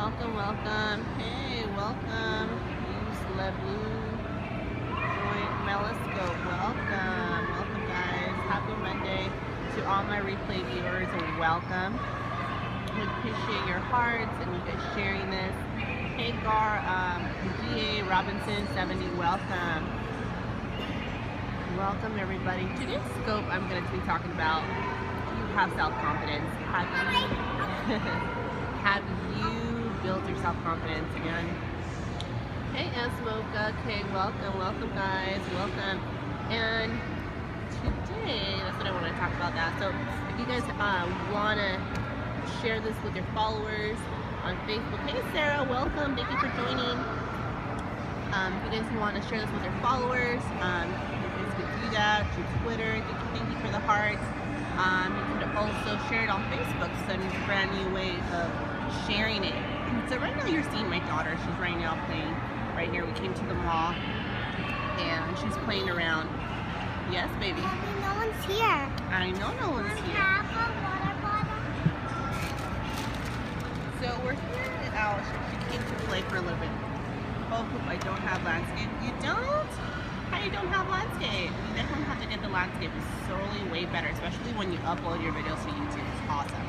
welcome, welcome. Hey, welcome. Use Lebu. Join Periscope. Welcome. Welcome, guys. Happy Monday to all my replay viewers. Welcome. We appreciate your hearts and you guys sharing this. Hey, Gar, GA Robinson 70, welcome. Welcome, everybody. Today's scope, I'm going to be talking about you have self-confidence. Have you built your self-confidence again? Hey, Esmoka. Okay, welcome, guys. Welcome. And today, that's what I want to talk about. That. So, if you guys want to share this with your followers on Facebook. Hey, Sarah. Welcome. Thank you for joining. If you guys want to share this with your followers, you guys can do that through Twitter. Thank you for the hearts. You can also share it on Facebook. So it's a brand new way of sharing it. So right now you're seeing my daughter. She's right now playing right here. We came to the mall and she's playing around. Yes, baby. Mommy, no one's here. I know no one's here. Have a water bottle? So we're here at our. She came to play for a little bit. Oh, I don't have landscape. You don't? How you don't have landscape? You definitely have to get the landscape. It's solely way better, especially when you upload your videos to YouTube. It's awesome.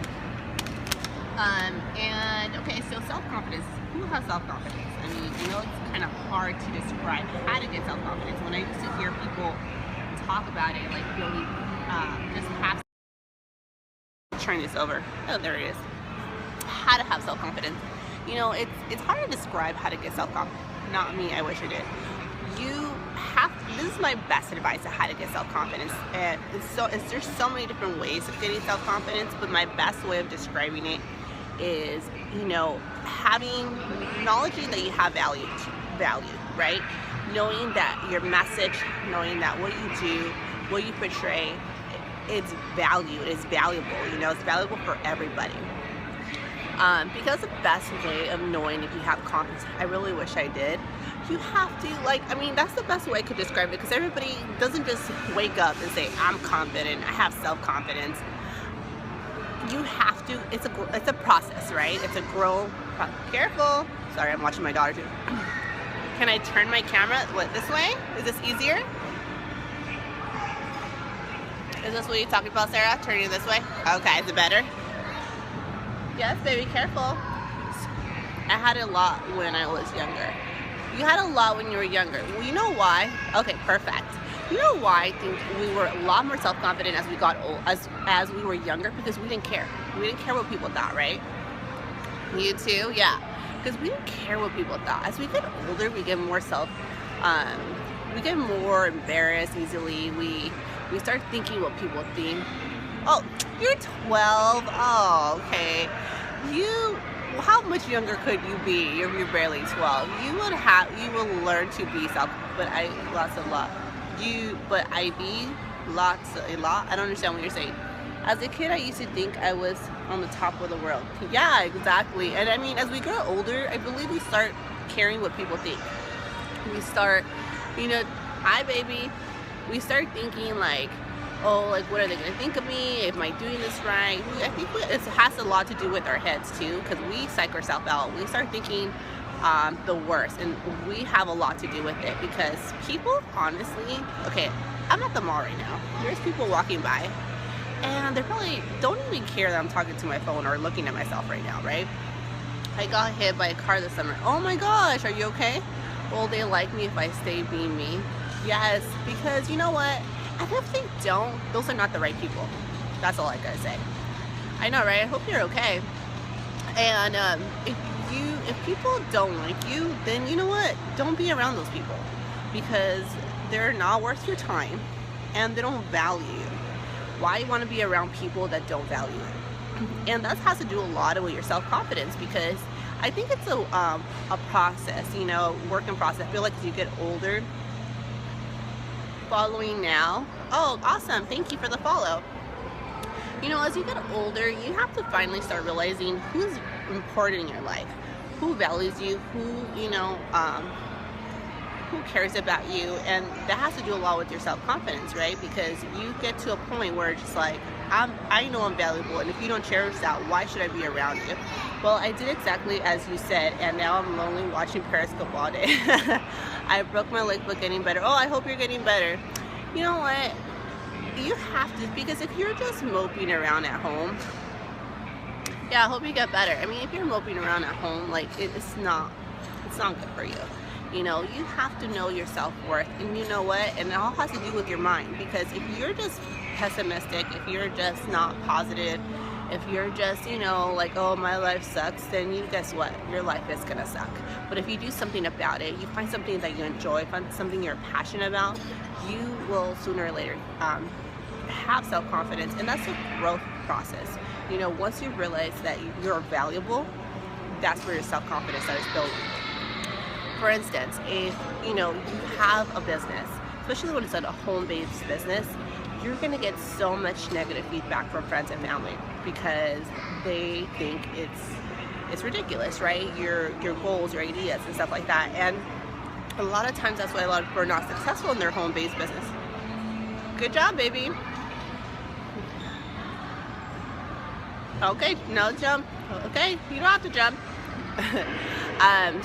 And okay, so self-confidence. Who has self-confidence? I mean, you know, it's kind of hard to describe how to get self-confidence. When I used to hear people talk about it, like really just have. Turn this over. Oh, there it is. How to have self-confidence. You know, it's hard to describe how to get self-confidence. Not me. I wish I did. You have. This is my best advice on how to get self-confidence. And there's so many different ways of getting self-confidence, but my best way of describing it is, you know, acknowledging that you have value, right? Knowing that your message, knowing that what you do, what you portray, it's valued, it's valuable. You know, it's valuable for everybody. Because the best way of knowing if you have confidence, I really wish I did. You have to, like, I mean, that's the best way I could describe it, because everybody doesn't just wake up and say, I'm confident, I have self-confidence. You have to, it's a process, right? It's a careful. Sorry, I'm watching my daughter too. Can I turn my camera, this way? Is this easier? Is this what you're talking about, Sarah? Turning it this way? Okay, is it better? Yes, baby, careful. I had a lot when I was younger. You had a lot when you were younger. Well, you know why? Okay, perfect. You know why I think we were a lot more self-confident as we got old, as we were younger? Because we didn't care. We didn't care what people thought, right? You too? Yeah. Because we didn't care what people thought. As we get older, we get more we get more embarrassed easily. We start thinking what people think. Oh, you're 12. Oh, okay. How much younger could you be if you're barely 12? You will learn to be self, but a lot. I don't understand what you're saying. As a kid, I used to think I was on the top of the world. Yeah, exactly. And I mean, as we grow older, I believe we start caring what people think. We start, you know, hi baby. We start thinking like, oh, like, what are they going to think of me? Am I doing this right? I think it has a lot to do with our heads, too, because we psych ourselves out. We start thinking the worst, and we have a lot to do with it, because people, honestly, okay, I'm at the mall right now. There's people walking by, and they probably don't even care that I'm talking to my phone or looking at myself right now, right? I got hit by a car this summer. Oh, my gosh, are you okay? Will they like me if I stay being me? Yes, because you know what? And if they don't, those are not the right people. That's all I gotta say. I know, right? I hope you're okay. And if people don't like you, then you know what? Don't be around those people, because they're not worth your time and they don't value you. Why you want to be around people that don't value you? And that has to do a lot with your self-confidence, because I think it's a process, you know, work in process. I feel like as you get older, following now. Oh, awesome. Thank you for the follow. You know, as you get older, you have to finally start realizing who's important in your life, who values you, who, you know, who cares about you. And that has to do a lot with your self-confidence, right? Because you get to a point where it's just like, I know I'm valuable, and if you don't cherish that, why should I be around you? Well, I did exactly as you said, and now I'm lonely watching Periscope all day. I broke my leg, but getting better. Oh, I hope you're getting better. You know what? You have to, because if you're just moping around at home, yeah, I hope you get better. I mean, if you're moping around at home, like it's not good for you. You know, you have to know your self-worth, and you know what? And it all has to do with your mind, because if you're just pessimistic, if you're just not positive, if you're just, you know, like, oh, my life sucks, then you guess what? Your life is gonna suck. But if you do something about it, you find something that you enjoy, find something you're passionate about, you will sooner or later have self-confidence, and that's a growth process. You know, once you realize that you're valuable, that's where your self-confidence starts building. For instance, if you know you have a business, especially when it's a home-based business, you're gonna get so much negative feedback from friends and family because they think it's ridiculous, right? Your goals, your ideas, and stuff like that. And a lot of times that's why a lot of people are not successful in their home-based business. Good job, baby. Okay, no jump. Okay, you don't have to jump.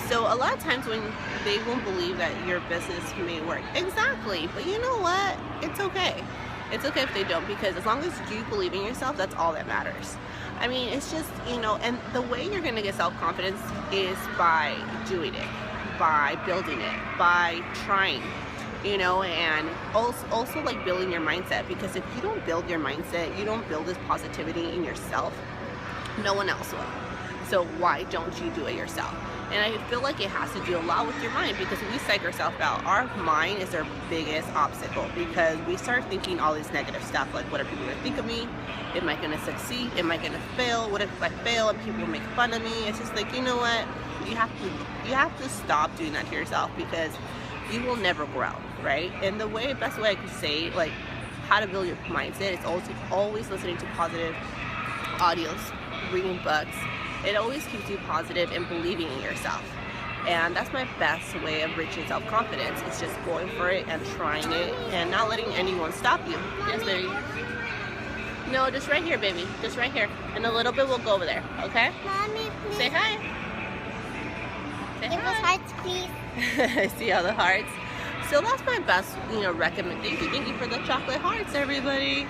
So a lot of times when they won't believe that your business may work. Exactly. But you know what? It's okay. It's okay if they don't, because as long as you believe in yourself, that's all that matters. I mean, it's just, you know, and the way you're going to get self-confidence is by doing it, by building it, by trying, you know, and also like building your mindset, because if you don't build your mindset, you don't build this positivity in yourself, no one else will. So why don't you do it yourself? And I feel like it has to do a lot with your mind, because we psych ourselves out. Our mind is our biggest obstacle, because we start thinking all this negative stuff, like what are people going to think of me? Am I going to succeed? Am I going to fail? What if I fail and people make fun of me? It's just like, you know what? You have to stop doing that to yourself, because you will never grow, right? And the best way I could say like how to build your mindset is also always listening to positive audios, reading books. It always keeps you positive and believing in yourself. And that's my best way of reaching self-confidence. It's just going for it and trying it and not letting anyone stop you. Yes, baby. No, just right here, baby. Just right here. In a little bit, we'll go over there, okay? Mommy, please. Say hi. Say Give us hi. hearts, please. I see all the hearts. So that's my best, you know, recommendation. Thank you for the chocolate hearts, everybody.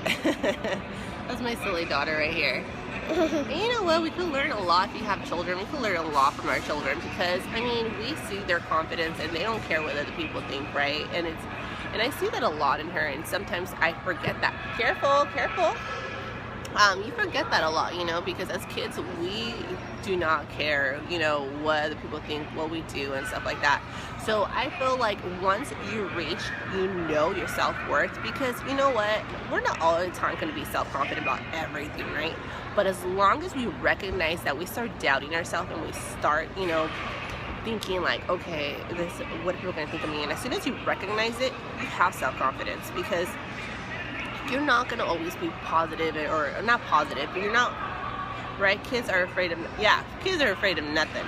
That's my silly daughter right here. And you know what? We could learn a lot if you have children. We could learn a lot from our children, because I mean, we see their confidence and they don't care what other people think, right? And I see that a lot in her, and sometimes I forget that. Careful, careful. You forget that a lot, you know, because as kids we do not care, you know, what other people think, what we do, and stuff like that. So I feel like once you reach, you know, your self-worth, because you know what, we're not all the time going to be self-confident about everything, right? But as long as we recognize that, we start doubting ourselves and we start, you know, thinking like, okay, what are people going to think of me? And as soon as you recognize it, you have self-confidence, because you're not going to always be positive, or not positive, but you're not, right? Kids are afraid of nothing.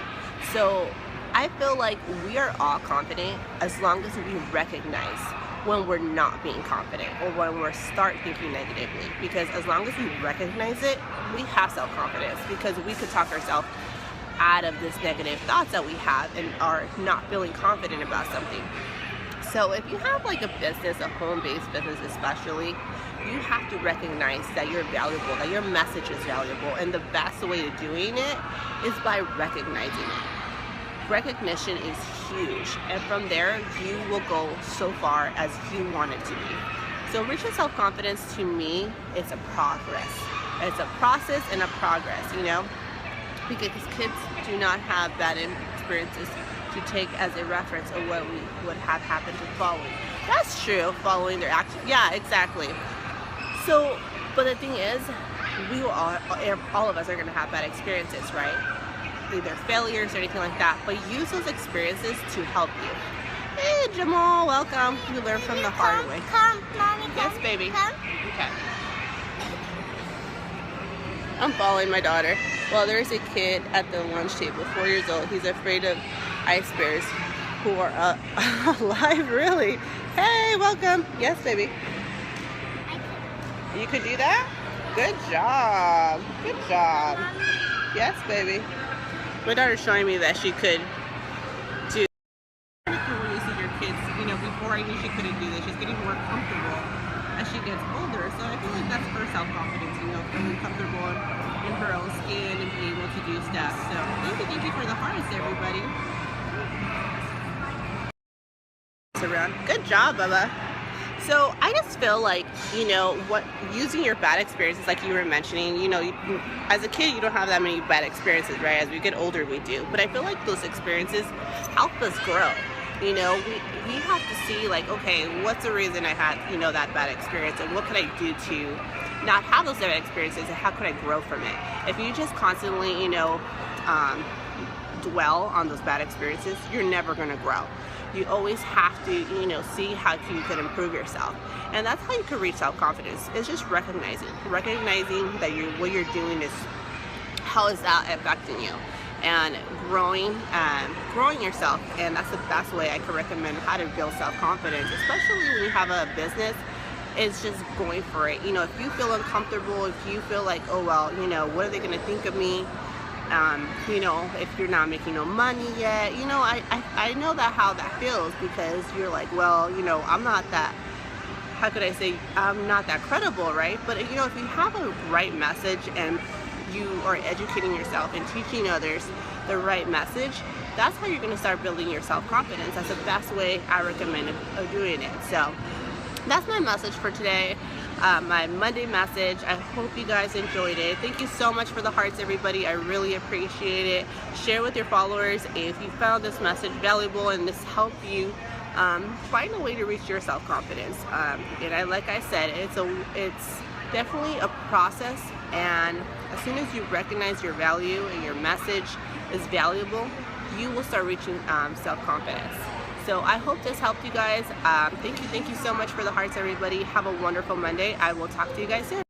So I feel like we are all confident as long as we recognize when we're not being confident, or when we start thinking negatively, because as long as we recognize it, we have self-confidence, because we could talk ourselves out of this negative thoughts that we have and are not feeling confident about something. So if you have like a business, a home-based business especially, you have to recognize that you're valuable, that your message is valuable, and the best way of doing it is by recognizing it. Recognition is huge, and from there you will go so far as you want it to be. So reaching self-confidence, to me, it's a progress. It's a process and a progress, you know, because kids do not have bad experiences to take as a reference of what would have happened to following. That's true, following their action. Yeah, exactly. So, but the thing is, we will all of us are going to have bad experiences, right? Either failures or anything like that. But use those experiences to help you. Hey, Jamal, welcome. You learn from the hard way. Come, Mommy, come. Yes, baby. Come. Okay. I'm following my daughter. Well, there's a kid at the lunch table, 4 years old. He's afraid of ice bears who are alive, really. Hey, welcome. Yes, baby. You could do that? Good job. Good job. Yes, baby. My daughter's showing me that she could do. It's pretty cool when you see your kids, you know, before I knew she couldn't do this, she's getting more comfortable as she gets older. So I feel like that's her self-confidence, you know, feeling comfortable in her own skin and being able to do stuff. So thank you for the hearts, everybody. Around. Good job, Bubba. So I just feel like, you know, using your bad experiences, like you were mentioning, you know, as a kid you don't have that many bad experiences, right? As we get older we do, but I feel like those experiences help us grow. You know, we have to see like, okay, what's the reason I had, you know, that bad experience, and what can I do to not have those bad experiences, and how can I grow from it? If you just constantly, you know, dwell on those bad experiences, you're never going to grow. You always have to, you know, see how you can improve yourself, and that's how you can reach self-confidence. It's just recognizing that what you're doing is, how is that affecting you, and growing yourself. And that's the best way I can recommend how to build self-confidence, especially when you have a business. Is just going for it. You know, if you feel uncomfortable, if you feel like, oh well, you know, what are they going to think of me? You know, if you're not making no money yet, you know, I know that how that feels, because you're like, well, you know, I'm not that, how could I say, I'm not that credible, right? But you know, if you have a right message and you are educating yourself and teaching others the right message, that's how you're going to start building your self-confidence. That's the best way I recommend of doing it. So that's my message for today. My Monday message. I hope you guys enjoyed it. Thank you so much for the hearts, everybody. I really appreciate it. Share with your followers if you found this message valuable and this helped you find a way to reach your self-confidence. And like I said, it's definitely a process, and as soon as you recognize your value and your message is valuable, you will start reaching self-confidence. So I hope this helped you guys. Thank you so much for the hearts, everybody. Have a wonderful Monday. I will talk to you guys soon.